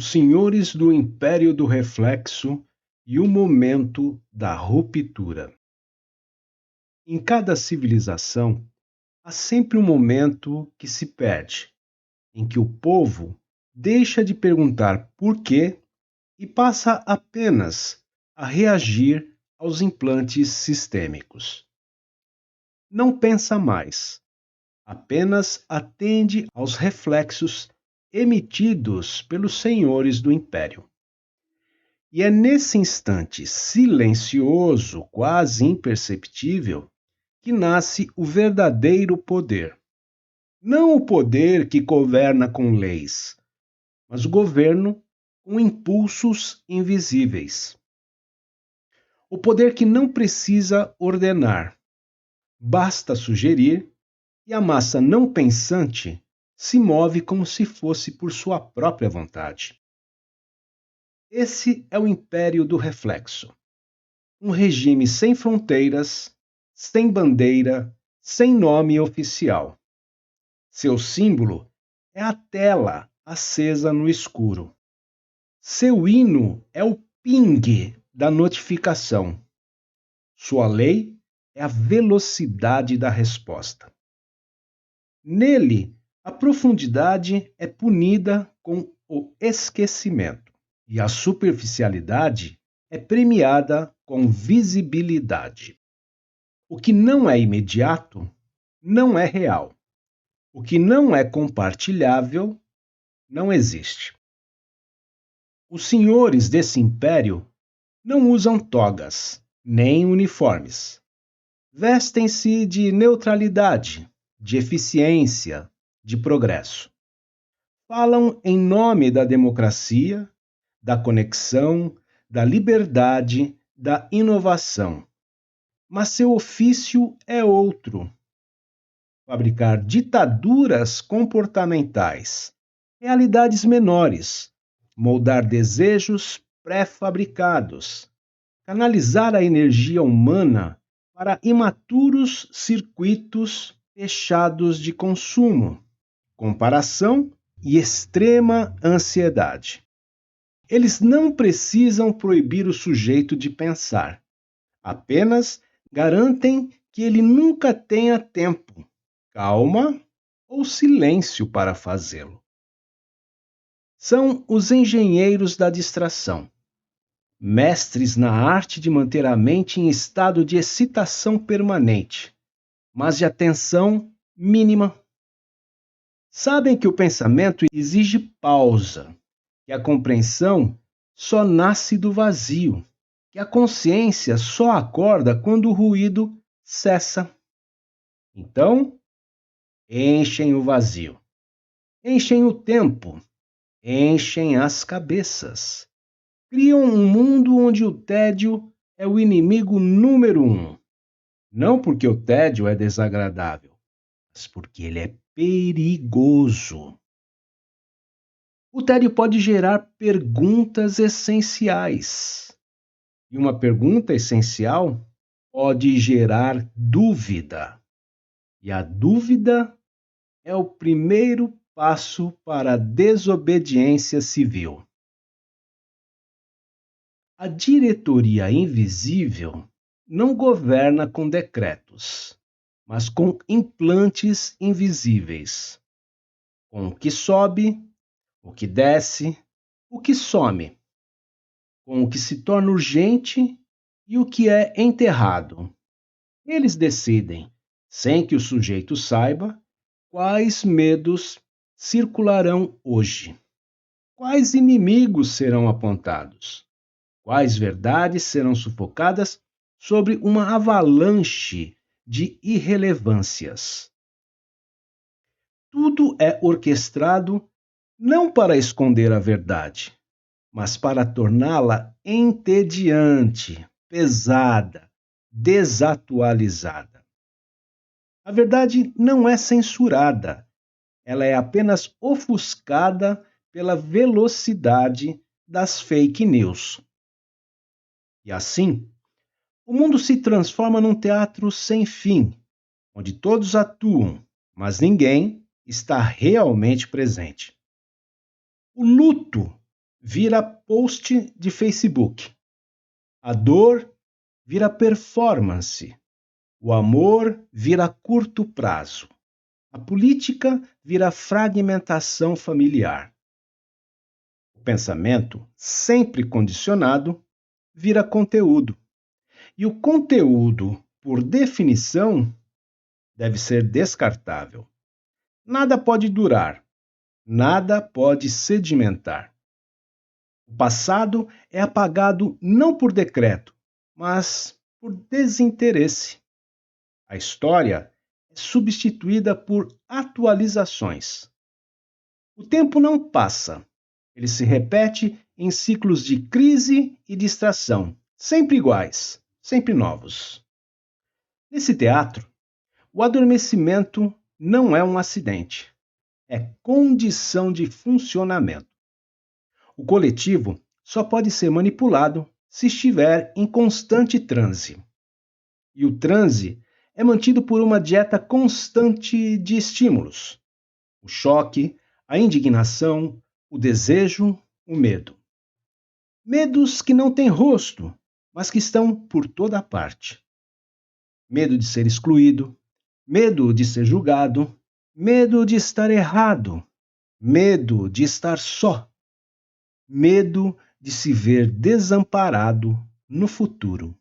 os senhores do império do reflexo e o momento da ruptura. Em cada civilização, há sempre um momento que se perde, em que o povo deixa de perguntar por quê e passa apenas a reagir aos implantes sistêmicos. Não pensa mais, apenas atende aos reflexos emitidos pelos senhores do império. E é nesse instante silencioso, quase imperceptível, que nasce o verdadeiro poder. Não o poder que governa com leis, mas o governo com impulsos invisíveis. O poder que não precisa ordenar, basta sugerir, e a massa não pensante se move como se fosse por sua própria vontade. Esse é o império do reflexo. Um regime sem fronteiras, sem bandeira, sem nome oficial. Seu símbolo é a tela acesa no escuro. Seu hino é o ping da notificação. Sua lei é a velocidade da resposta. Nele, a profundidade é punida com o esquecimento e a superficialidade é premiada com visibilidade. O que não é imediato não é real. O que não é compartilhável não existe. Os senhores desse império não usam togas, nem uniformes. Vestem-se de neutralidade, de eficiência, de progresso. Falam em nome da democracia, da conexão, da liberdade, da inovação. Mas seu ofício é outro: fabricar ditaduras comportamentais, realidades menores, moldar desejos pré-fabricados, canalizar a energia humana para imaturos circuitos fechados de consumo, comparação e extrema ansiedade. Eles não precisam proibir o sujeito de pensar, apenas garantem que ele nunca tenha tempo, calma ou silêncio para fazê-lo. São os engenheiros da distração, mestres na arte de manter a mente em estado de excitação permanente, mas de atenção mínima. Sabem que o pensamento exige pausa, que a compreensão só nasce do vazio, que a consciência só acorda quando o ruído cessa. Então, enchem o vazio, enchem o tempo, enchem as cabeças. Criam um mundo onde o tédio é o inimigo número 1. Não porque o tédio é desagradável, mas porque ele é perigoso. O tédio pode gerar perguntas essenciais. E uma pergunta essencial pode gerar dúvida. E a dúvida é o primeiro passo para a desobediência civil. A diretoria invisível não governa com decretos, mas com implantes invisíveis. Com o que sobe, o que desce, o que some. Com o que se torna urgente e o que é enterrado. Eles decidem, sem que o sujeito saiba, quais medos circularão hoje, quais inimigos serão apontados, quais verdades serão sufocadas sobre uma avalanche de irrelevâncias. Tudo é orquestrado não para esconder a verdade, mas para torná-la entediante, pesada, desatualizada. A verdade não é censurada, ela é apenas ofuscada pela velocidade das fake news. E assim, o mundo se transforma num teatro sem fim, onde todos atuam, mas ninguém está realmente presente. O luto vira post de Facebook. A dor vira performance. O amor vira curto prazo. A política vira fragmentação familiar. O pensamento, sempre condicionado, vira conteúdo. E o conteúdo, por definição, deve ser descartável. Nada pode durar, nada pode sedimentar. O passado é apagado não por decreto, mas por desinteresse. A história é substituída por atualizações. O tempo não passa, ele se repete em ciclos de crise e distração, sempre iguais, sempre novos. Nesse teatro, o adormecimento não é um acidente, é condição de funcionamento. O coletivo só pode ser manipulado se estiver em constante transe. E o transe é mantido por uma dieta constante de estímulos. O choque, a indignação, o desejo, o medo. Medos que não têm rosto, mas que estão por toda parte. Medo de ser excluído, medo de ser julgado, medo de estar errado, medo de estar só, medo de se ver desamparado no futuro.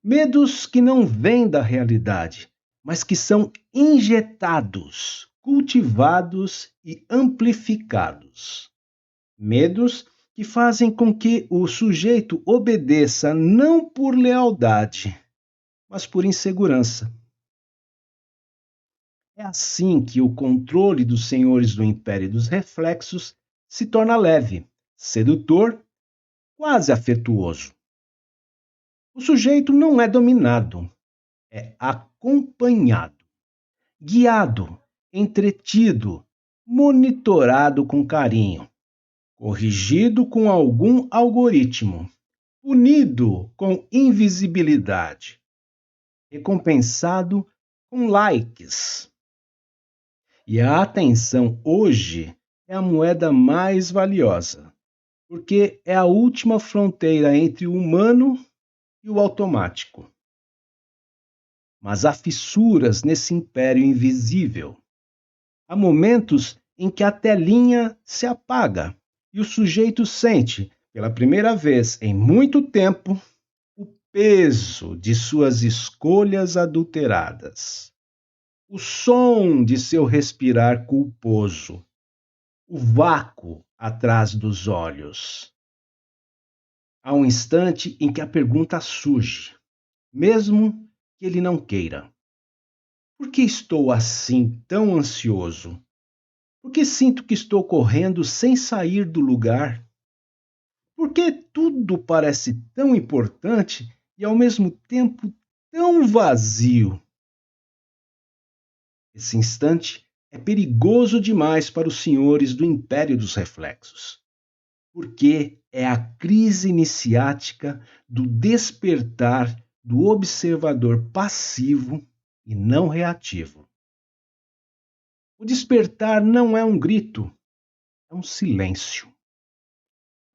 Medos que não vêm da realidade, mas que são injetados, cultivados e amplificados. Medos que fazem com que o sujeito obedeça não por lealdade, mas por insegurança. É assim que o controle dos senhores do império dos reflexos se torna leve, sedutor, quase afetuoso. O sujeito não é dominado, é acompanhado, guiado, entretido, monitorado com carinho, corrigido com algum algoritmo, punido com invisibilidade, recompensado com likes. E a atenção hoje é a moeda mais valiosa, porque é a última fronteira entre o humano e o automático. Mas há fissuras nesse império invisível. Há momentos em que a telinha se apaga e o sujeito sente, pela primeira vez em muito tempo, o peso de suas escolhas adulteradas. O som de seu respirar culposo, o vácuo atrás dos olhos. Há um instante em que a pergunta surge, mesmo que ele não queira. Por que estou assim tão ansioso? Por que sinto que estou correndo sem sair do lugar? Por que tudo parece tão importante e ao mesmo tempo tão vazio? Esse instante é perigoso demais para os senhores do império dos reflexos, porque é a crise iniciática do despertar do observador passivo e não reativo. O despertar não é um grito, é um silêncio.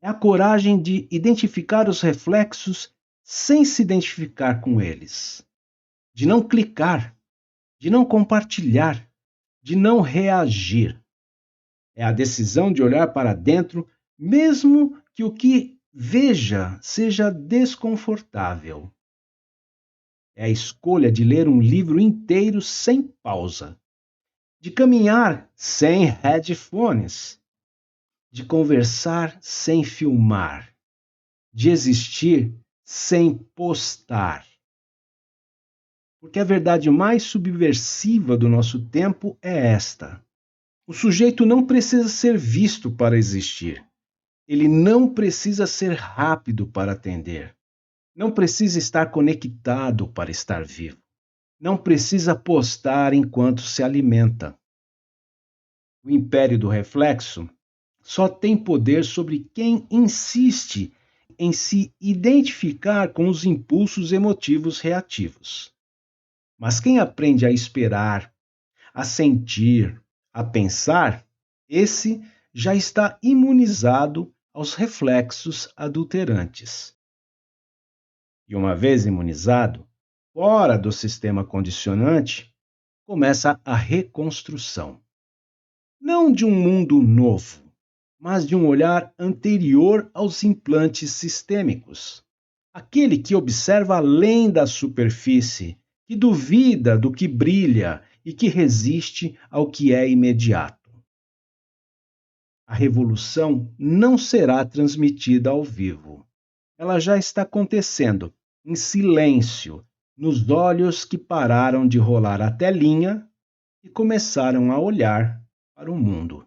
É a coragem de identificar os reflexos sem se identificar com eles, de não clicar, de não compartilhar, de não reagir. É a decisão de olhar para dentro, mesmo que o que veja seja desconfortável. É a escolha de ler um livro inteiro sem pausa, de caminhar sem headphones, de conversar sem filmar, de existir sem postar. Porque a verdade mais subversiva do nosso tempo é esta: o sujeito não precisa ser visto para existir. Ele não precisa ser rápido para atender. Não precisa estar conectado para estar vivo. Não precisa postar enquanto se alimenta. O império do reflexo só tem poder sobre quem insiste em se identificar com os impulsos emotivos reativos. Mas quem aprende a esperar, a sentir, a pensar, esse já está imunizado aos reflexos adulterantes. E uma vez imunizado, fora do sistema condicionante, começa a reconstrução. Não de um mundo novo, mas de um olhar anterior aos implantes sistêmicos. Aquele que observa além da superfície, que duvida do que brilha e que resiste ao que é imediato. A revolução não será transmitida ao vivo. Ela já está acontecendo, em silêncio, nos olhos que pararam de rolar a telinha e começaram a olhar para o mundo.